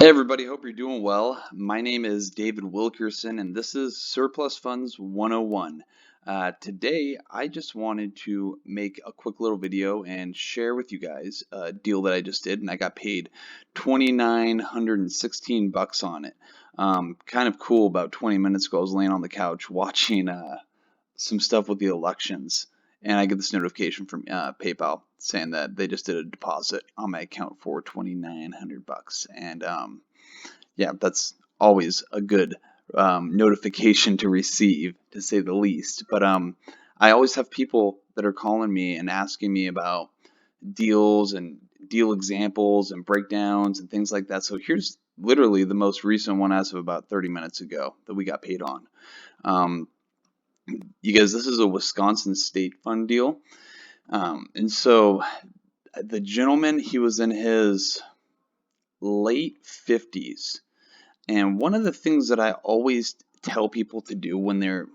Hey everybody, hope you're doing well. My name is David Wilkerson and this is Surplus Funds 101. Today I just wanted to make a quick little video and share with you guys a deal that I just did, and I got paid $2,916 on it. Kind of cool. About 20 minutes ago I was laying on the couch watching some stuff with the elections, and I get this notification from PayPal saying that they just did a deposit on my account for $2,900, and yeah, that's always a good notification to receive, to say the least. But I always have people that are calling me and asking me about deals and deal examples and breakdowns and things like that. So here's literally the most recent one as of about 30 minutes ago that we got paid on. You guys, this is a Wisconsin State Fund deal. And so the gentleman, he was in his late 50s. And one of the things that I always tell people to do when they're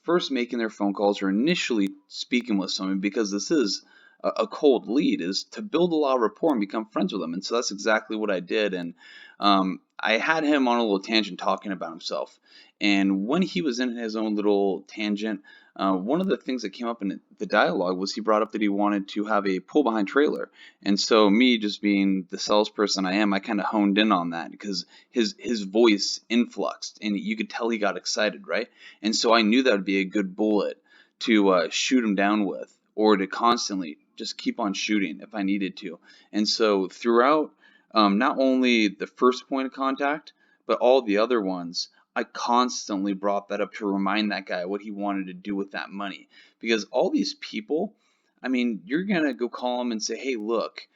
first making their phone calls or initially speaking with someone, because this is a cold lead, is to build a lot of rapport and become friends with them. And so that's exactly what I did. And I had him on a little tangent talking about himself. And when he was in his own little tangent, one of the things that came up in the dialogue was he brought up that he wanted to have a pull-behind trailer. And so me, just being the salesperson I am, I kind of honed in on that because his voice influxed and you could tell he got excited, right? And so I knew that would be a good bullet to shoot him down with, or to constantly just keep on shooting if I needed to. And so throughout not only the first point of contact, but all the other ones, I constantly brought that up to remind that guy what he wanted to do with that money. Because all these people, I mean, you're going to go call them and say, hey, look,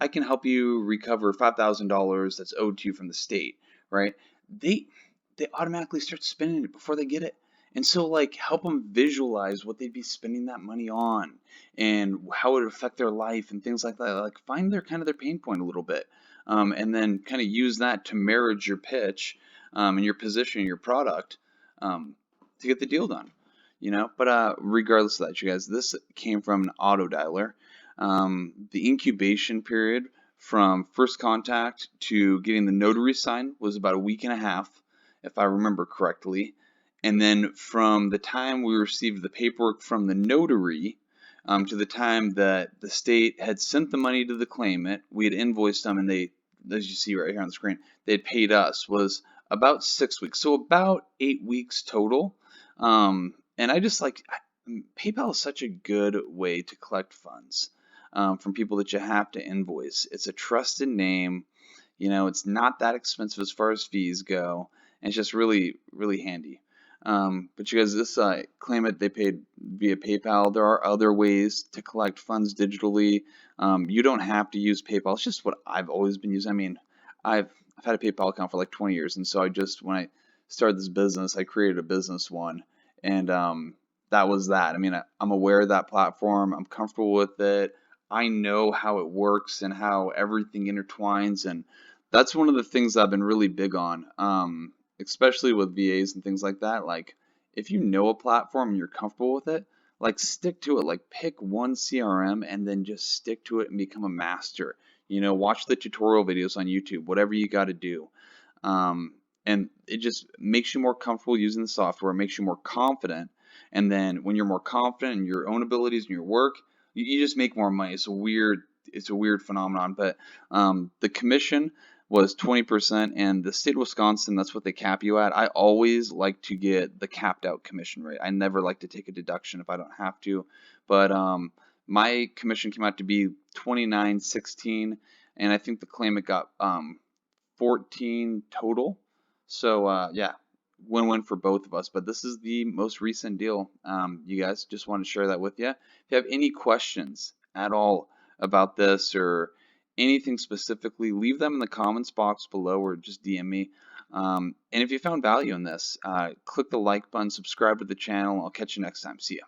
I can help you recover $5,000 that's owed to you from the state, right? They automatically start spending it before they get it. And so, like, help them visualize what they'd be spending that money on and how it would affect their life and things like that. Like, find their kind of their pain point a little bit, and then kind of use that to marriage your pitch and your position, your product, to get the deal done. But regardless of that, you guys, this came from an auto dialer. The incubation period from first contact to getting the notary sign was about a week and a half, if I remember correctly. And then from the time we received the paperwork from the notary to the time that the state had sent the money to the claimant, we had invoiced them, and they, as you see right here on the screen, they had paid us, was about 6 weeks. So about 8 weeks total. And I just PayPal is such a good way to collect funds from people that you have to invoice. It's a trusted name. It's not that expensive as far as fees go. And it's just really, really handy. But you guys, this claimant, they paid via PayPal. There are other ways to collect funds digitally. You don't have to use PayPal. It's just what I've always been using. I mean, I've had a PayPal account for like 20 years, and so when I started this business, I created a business one, and that was that. I mean, I'm aware of that platform. I'm comfortable with it. I know how it works and how everything intertwines, and that's one of the things I've been really big on. Especially with VAs and things like that. Like, if you know a platform and you're comfortable with it, like, stick to it. Like, pick one CRM and then just stick to it and become a master. Watch the tutorial videos on YouTube, whatever you got to do. And it just makes you more comfortable using the software, makes you more confident. And then when you're more confident in your own abilities and your work, you just make more money. It's a weird phenomenon. But the commission was 20%, and the state of Wisconsin, that's what they cap you at. I always like to get the capped out commission rate. I never like to take a deduction if I don't have to. But my commission came out to be $29.16, and I think the claimant got 14 total. So yeah, win-win for both of us. But this is the most recent deal. You guys, just want to share that with you. If you have any questions at all about this or anything specifically, leave them in the comments box below or just DM me. And if you found value in this, click the like button, subscribe to the channel. I'll catch you next time. See ya.